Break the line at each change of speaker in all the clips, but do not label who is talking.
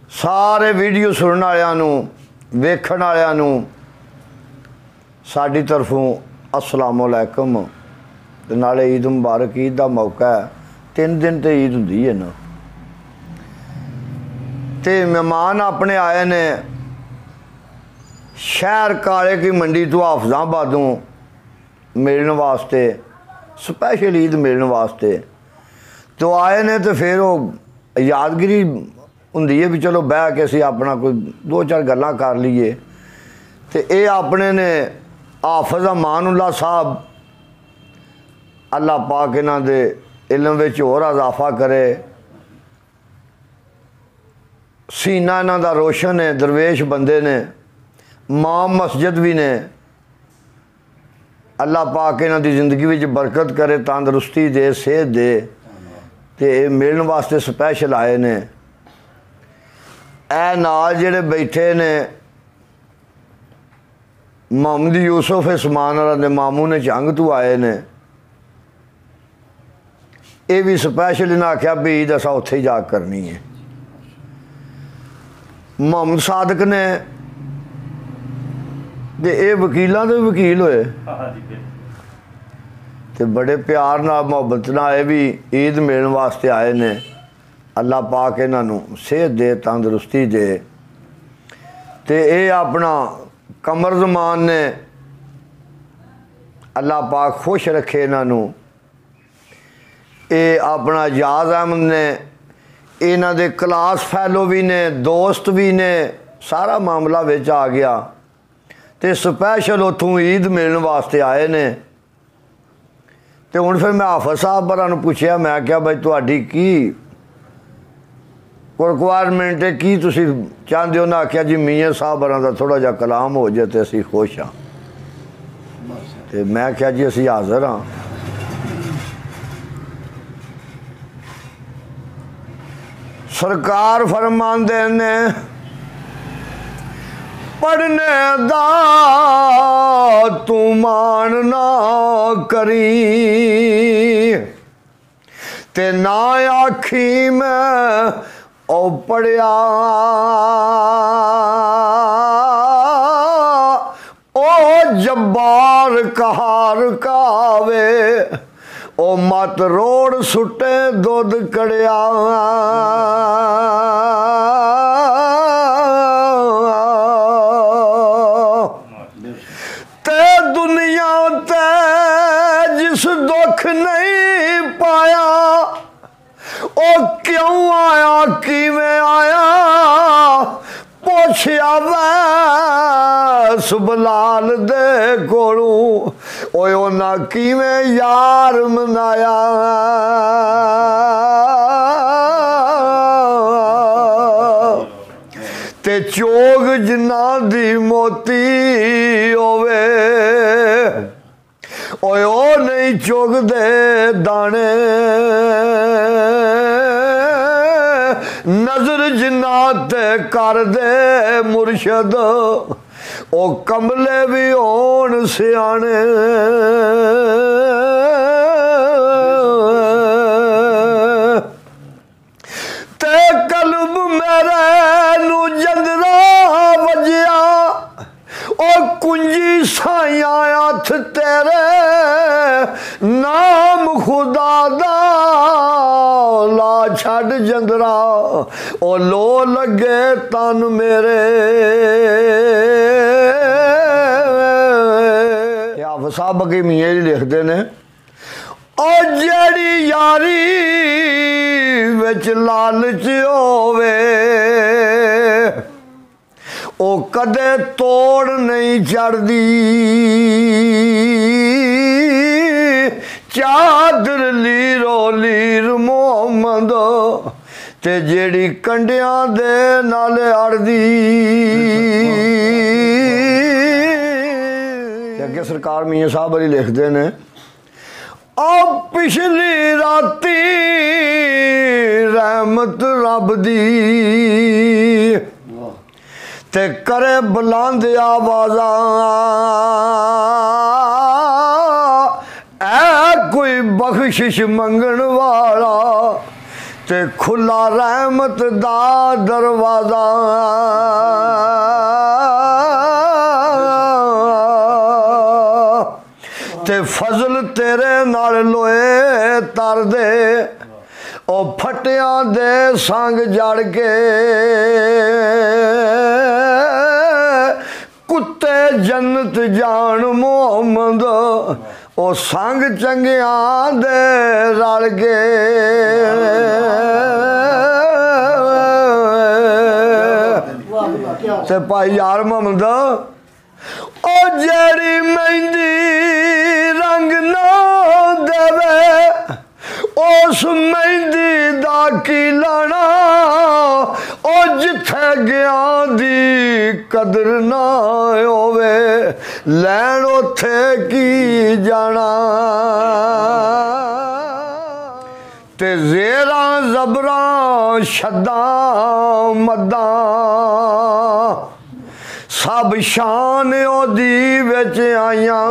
सारे वीडियो सुनने वालियां नूं वेखण वालियां नूं साडी तरफों अस्सलाम वालेकुम। ते नाले ईद मुबारक। ईद का मौका है, 3 दिन तो ईद हुंदी है ना। ते मेहमान अपने आए ने शहर काले की मंडी तो हाफजाबादों मिलने वास्ते, स्पैशल ईद मिलने वास्ते तो आए ने। तो फिर वो यादगिरी हुंदी है भी चलो बह के असीं अपना कोई 2-4 गल्लां कर लीए। तो ये अपने ने हाफिज अमानुल्लाह साहब, अल्लाह पाक इन्हां दे इल्म विच होर इजाफा करे, सीना इन्हां दा रोशन है, दरवेश बंदे ने, मां मस्जिद भी ने। अल्लाह पाक इन्हां दी जिंदगी विच बरकत करे, तंदरुस्ती दे, सेहत दे। ते मिलने वास्ते स्पैशल आए ने। ए नाल जेड़े बैठे ने मोहम्मद यूसुफ उस्मान दे मामू ने जंग तो आए ने। ये भी स्पैशल इन्हें आख्या भी ईद असा उत्थे ही जा करनी है। मोहम्मद सादक ने ते ये वकीलों के वकील होए ते बड़े प्यार नाल मोहब्बत नाल ये भी ईद मिलने वास्ते आए ने। अल्लाह पाक इन्हों सेहत दे, तंदरुस्ती दे। ते ये अपना कमर ज़मान ने अल्लाह पाक खुश रखे इन्हों। ये अपना एजाज अहमद ने, इन्हों दे क्लास फैलो भी ने, दोस्त भी ने, सारा मामला विच आ गया। तो स्पैशल उतों ईद मिलने वास्ते आए ने। तो हुण फिर मैं हाफिज साहब बरां नूं पुछया, मैं क्या भाई तुहाडी की रिक्वायरमेंट है, की तुसी चाहते हो? उन्हें आख्या जी मियाँ साहब बरां दा थोड़ा जा कलाम हो जाए तो असीं खुश हाँ। तो मैं क्या जी असीं हाज़र हाँ। सरकार फरमांदे ने पढ़ने दा तू मान ना करी ते ना आखी मैं ओ पढ़िया ओ जब्बार कहार कावे ओ मत रोड़ सुटे दुध कड़िया। ते दुनिया ते जिस दुख नहीं पाया ओ क्यों आया किवें आया, पुछया वैस बलाल दे कोलों ओए उन्हां किवें यार मनाया। ते चोग जिन्ना दी मोती होवे ओए ओ नहीं चुगदे दाने, नजर जिन्ना ते कर दे मुर्शद ओ कमले भी होण सियाने। ते कल्ब मेरे नू जंदरा वजया ओ कुंजी साइया हथ तेरे नाम खुदा दा ला छड़ जंदरा ओ लो लगे तन मेरे। हाफिज साहब अगे मियाँ जी लिखते ने ओ जेड़ी यारी विच लालच होवे ओ कदे तोड़ नहीं चढ़दी, चादर लीरो लीर मोहम्मद ते जेड़ी कंडियां दे नाले अड़दी। अगे सरकार मियाँ साहब अली लिखते ने ओ पिछली राती रहमत रब दी ते करे बुलंद आवाज़ा ऐ कोई बख्शिश मंगण वाला ते खुला रहमत दा दरवाजा ते फजल तेरे नाल लोए तर दे ओ फटियां दे संग जड़ के कुत्ते जन्नत जान मोहम्मद ओ संग चंगियां दे रल के ते भाई यार मोहम्मद ओ जेड़ी मेहंदी रंग ना देवे उस मेहंदी दा की लाना ओ जिथे गया दी कदर ना होवे लैन उथे की जाना ते जेरा जबरा शद्दा मद्दा सब शान ओदी विच आइयां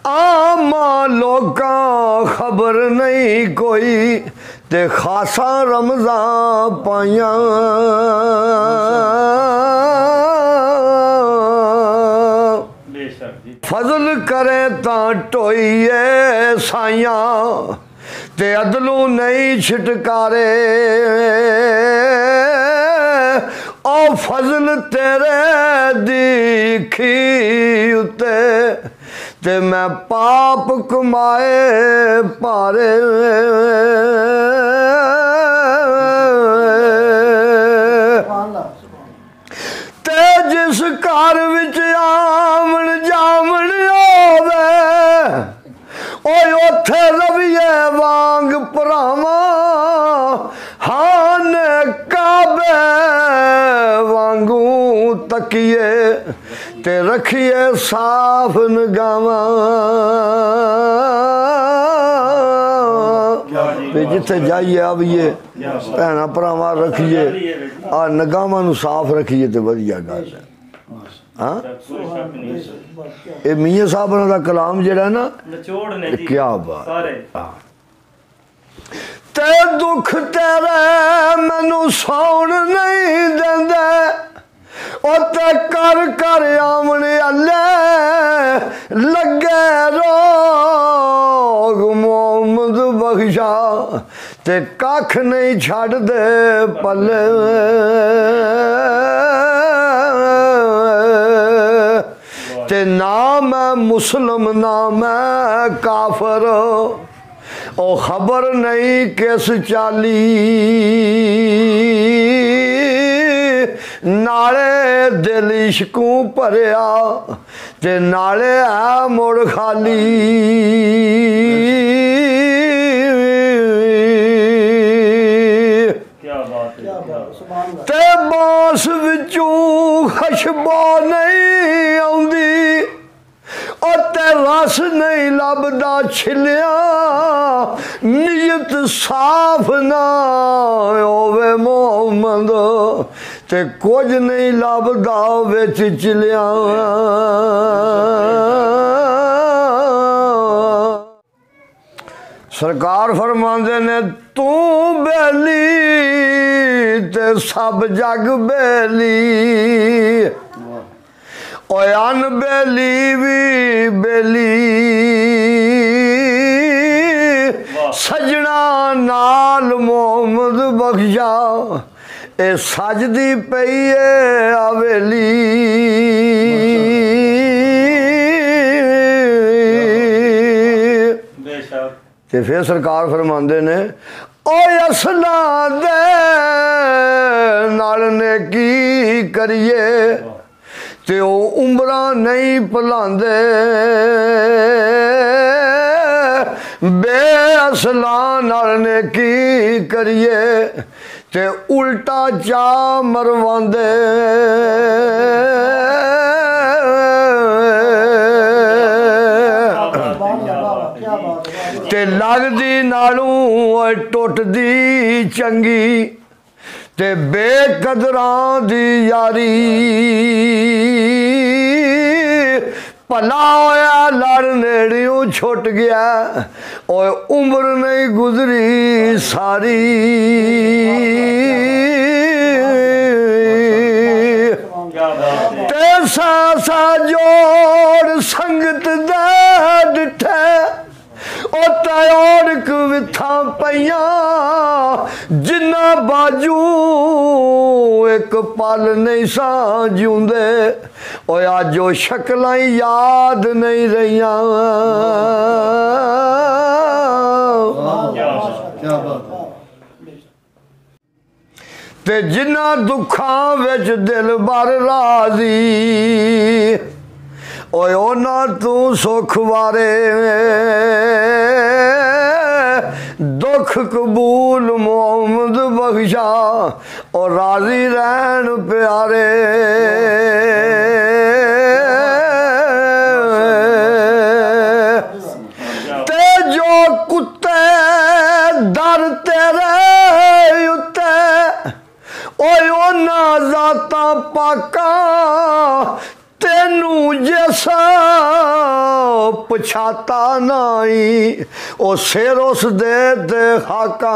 आमा लोकां खबर नहीं कोई ते खासा रमजान पाइयां फजल करे तां टोइए साइयां ते अदलू नहीं छिटकारे ओ फजल तेरे दीखी उते ते मैं पाप कमाए पारे ते जिस घर विच आमन जामन होवे ओए उथे रविए वांग भरावा हान काबे वांगू तकिए ते रखिए साफ निगावां जिथे जाइए आविए भैन भरावां रखिए आ निगावां नूं साफ रखिए तो वधिया गल है। हाँ ये मियां साहब का कलाम जिहड़ा ना क्या बात ते दुख तेरे मैनू सौण नहीं देंदे ओ ते कर कर आमने अल्ले लगे रोग मोहम्मद बख्शा ते कख नहीं छड़ दे पल्ले ते ना मैं मुस्लिम ना मैं काफर ओ खबर नहीं किस चाली नाले दिल इश्कू भरिया ते नाले है मुड़ खाली ते बांस विचों खुशबू नहीं आउंदी ओ ते रस नहीं लभदा छिलिया नीयत साफ ना होवे मोहम्मद ते कुछ नहीं लभदा विच चिलिया सरकार फरमांदे ने तू बेली ते सब जग बेली ओए अन बेली भी बेली सजना नाल मोहम्मद बख्शा ए सजदी पई है हवेली ते फिर सरकार फरमांदे ने ओए असला दे नाल ने की करिए ते ओ उम्रा नहीं भुलांदे बेअसला नाल ने की करिए ते उल्टा चा मरवांदे ते लगदी नालों टुटदी चंगी ते बेकदरां दी यारी भला होया लड़ नेड़ियों छुट गया और उम्र नहीं गुजरी सारी तैसा सा जोड़ संगत दे डिठे ओ तयोड़क विथा पईया जिन्ना बाजू एक पल नहीं सा जिउंदे ओ अजो शक्लां याद नहीं रहियां ते जिन्ना दुखां विच दिल बर राजी ओए ओना तू सुख वारे दुख कबूल मोहम्मद बख्शा और राजी रहन प्यारे ते जो कुत्ते दर तेरे उत्ते ओए ओना जाता पाका तेनू जैसा पछाता नहीं ओ सिर उस दे खाका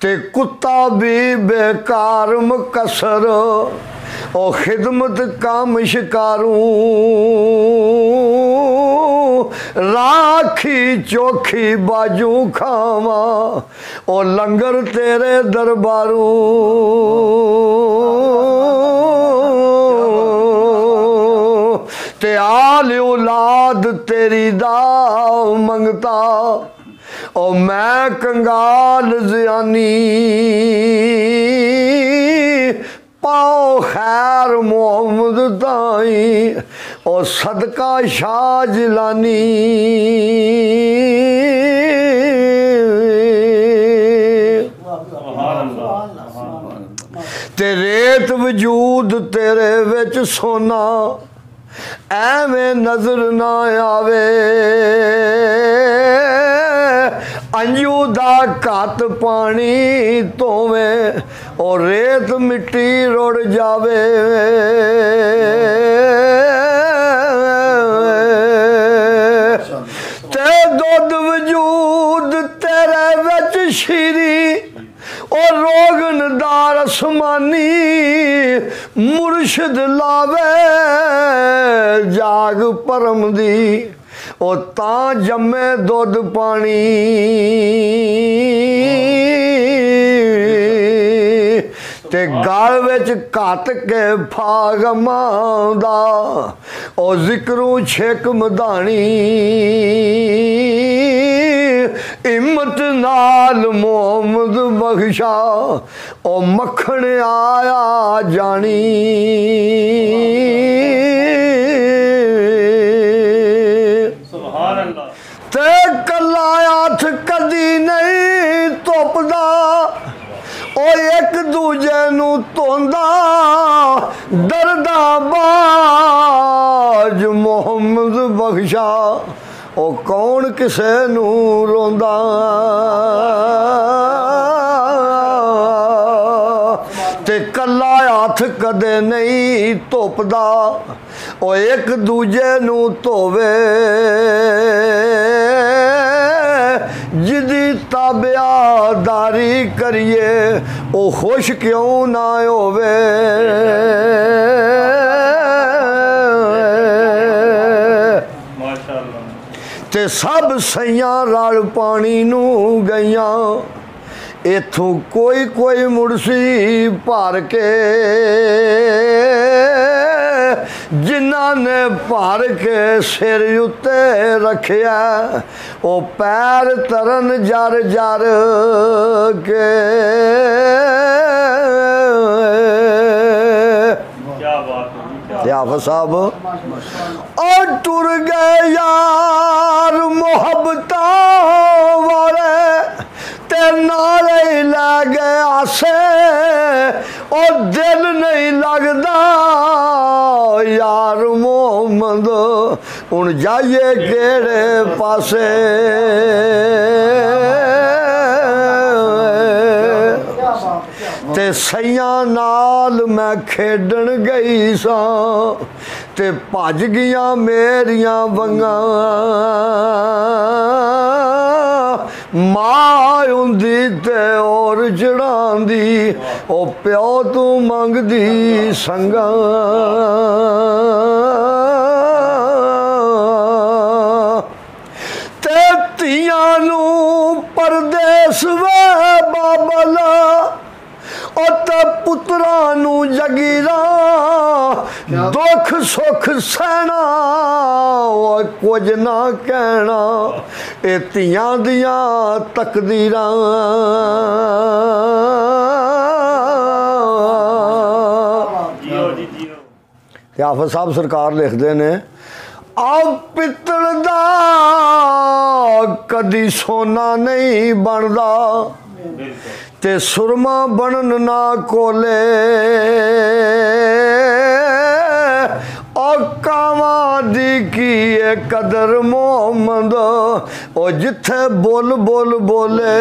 ते कुत्ता भी बेकार मुकसर ओ खिदमत काम शिकारू राखी चोखी बाजू खावा ओ लंगर तेरे दरबारू ते आल औलाद तेरी दा मंगता ओ मैं कंगाल ज़ियानी पाओ खैर मोहम्मद ताई ओ सदका शाह जिलानी ते रेत वजूद तेरे विच सोना एवें नजर ना आवे अंजू दा घत पानी तोवें और रेत मिट्टी रुड़ जावे ते दुध वजूद तेरे विच शीरी और रोगनदार आसमानी मुर्शद लावे जाग परम दी ओ तां जम्मे दुध पानी ते गल विच घट के फागमांदा ओ जिक्रू छिक मधानी हिम्मत नाल मोहम्मद बख्शा ओ मक्खन आया जानी ते कला हथ कदी नहीं धुपदा ओ एक दूजे नू धोंदा दर्दा बाज मोहम्मद बख्शा ओ कौन किसे नू रोंदा ते कला हथ कदे नहीं धुपदा ओ एक दूजे नू धोवे जिदी ताबियादारी करिए ओ खुश क्यों ना होवे ते सब सैयां रल पानी नू गईयां इथों कोई कोई मुड़सी भर के जिन्ना ने भर के सिर उत्ते रखिया ओ पैर तरन जर जर के आफत साहब और टुर गए यार मोहब्बत वाले ते नाले लै गए आसे और दिल नहीं लगता यार मोहम्मद हुण जाइए केड़े पासे ते ते सैयां नाल मैं खेडन गई सां ते भज गईयां मेरियां वंगां मां हुंदी ते और चढ़ांदी ओ प्यो तू मंगदी संगां ते धीआं नूं परदेस वे बाबला ते पुत्रां नूं जगीरा दुख सुख सहना कुछ ना कहना ए धीआं दियां तकदीरां हाफिज साहब सरकार लिखते ने आ पित्तल दा कदी सोना नहीं बनदा ते सुरमा बनन ना कोले ओ कावां दी की कदर मोहम्मद ओ जिथे बोल बोल बोले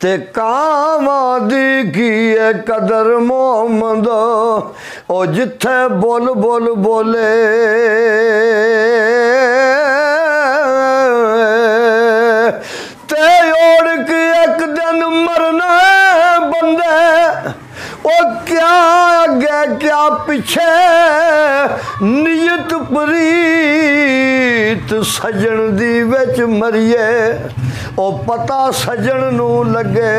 ते कावां दी की कदर मोहम्मद ओ जिथे बोल बोल बोले ते ओढ़ के एक दिन मरना बंदे ओ क्या अगे क्या पिछे नियत प्रीत सजन दी विच मरिए ओ पता सजन नू लगे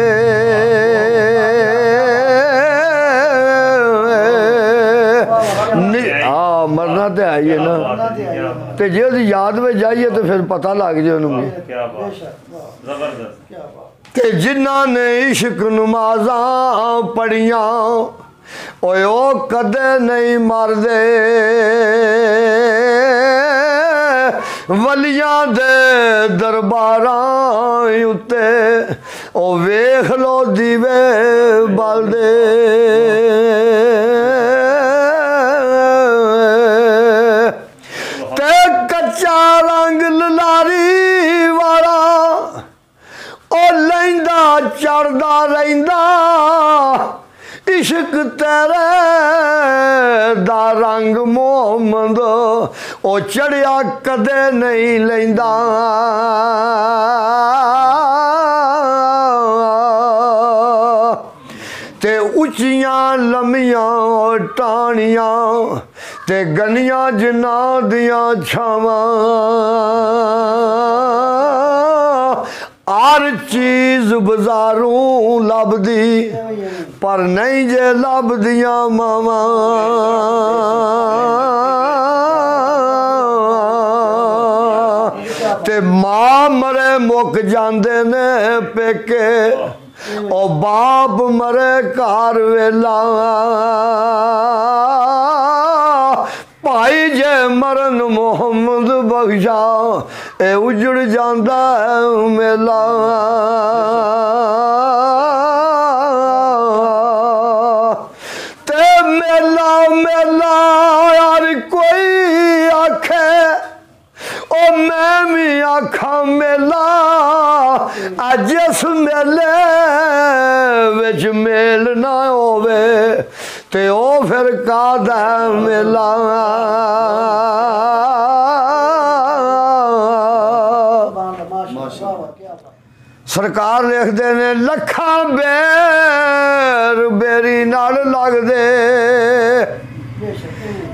मरना तो है ही है ना ते जे ओदी याद में जाइए तो फिर पता लग जाए उन्होंने ते जिन्ना ने इश्क नमाज़ा पढ़ियां ओए ओ कदे नहीं मरदे वलियां दे दरबारां उत्ते ओ वेख लो दीवे बलदे ते कच्चा रंग ललारी वाला ओ लैंदा चढ़दा रहिंदा इश्क तेरे दा रंग मोहम्मद ओ चढ़िया कदे नहीं लैंदा ते उच्चियां लम्मियां टाणियां ते गनियां जिन्ना दियां छावां हर चीज बाजारों लभदी पर नहीं जे लभदियां मावां ते मां मरे मुक जांदे ने पेके ओ बाप मरे घर वेला भाई जे मरन मोहम्मद बख्शा ए उजड़ जांदा है मेला ते मेला मेला यार कोई आखे ओ मैं भी आखा मेला जिस मेले विच मेल ना होवे ते ओ फिर कादा मेला सरकार लिखते ने लखा बेर बेरी नाल लगदे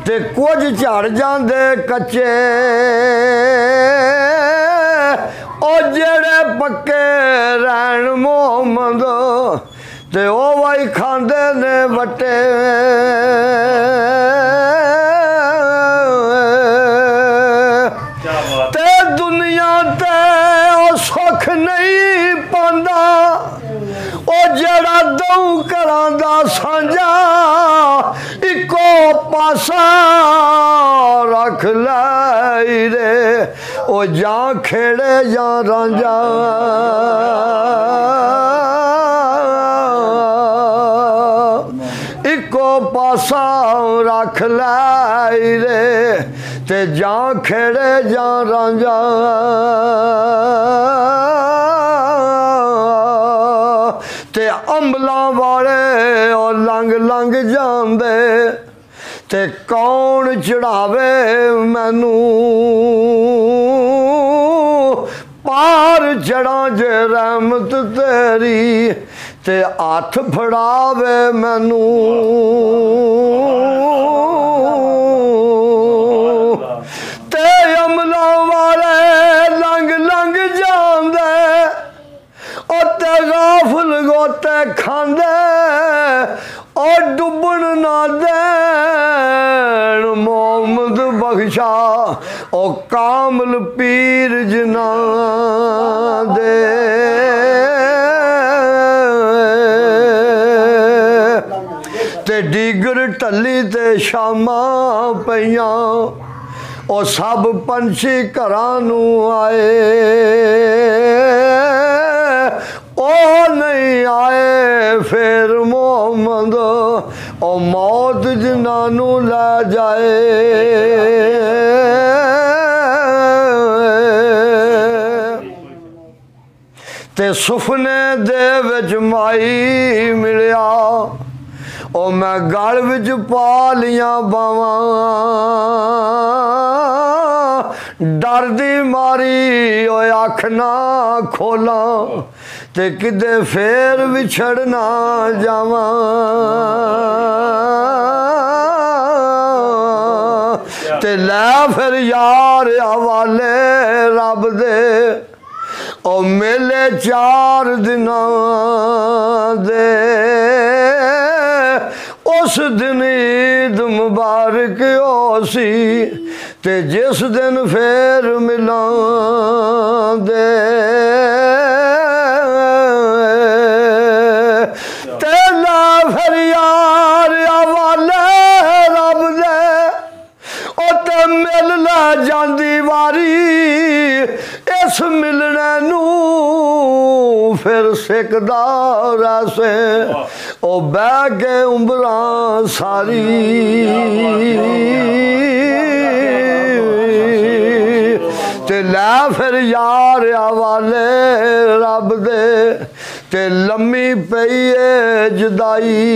ते कुछ झड़ जांदे कच्चे ओ जेड़े पक्के रहन मोहम्मद ते ओ वाई खांदे ने वट्टे ते दुनिया ते ओ सुख नहीं पांदा ओ जेड़ा दऊ घरां दा सांझा इको पासा रख लाई रे ओ जां खेड़े जां रांझा इको पासा रख लाई रे ते जां खेड़े जां रांझा ते अंबलां वाले और लंघ लंघ जांदे ते कौन चढ़ावे मैनू पार चढ़ा जे रहमत तेरी ते हथ फड़ावे मैनू ते अमलां वाले लंघ लंघ जांदे ओ ते गाफल गोते खांदे ओ डुबन ना देन मोहम्मद बख्शा ओ कामल पीर जिना दे ते डीगर टली ते शामा पईयां ओ सब पंछी घरां नू आए ओ नहीं आए फिर मोहम्मद ओ मौत जिन्हां नू लै जाए ते सुफने दे विच माई मिलिया ओ मैं गल विच पा लियां बावां डर दी मारी ओ अख ना खोला ते किदे फेर विछड़ ना जावां ते लै फिर यार हवाले रब दे ओ मेले 4 दिनां दे उस दिन ईद मुबारक होसी ते जिस दिन फिर मिलां दे तेला फिर यार हवाले रब दे ओ ते मिल ला जांदी वारी इस मिलने नू फिर सिकदा रैसे ओ बह के उम्रां सारी ते लै फिर यार हवाले रब दे ते लम्मी पई जुदाई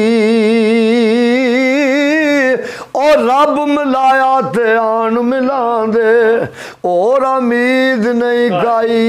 और रब मिलाया ते आन मिलां दे और उम्मीद नहीं गाई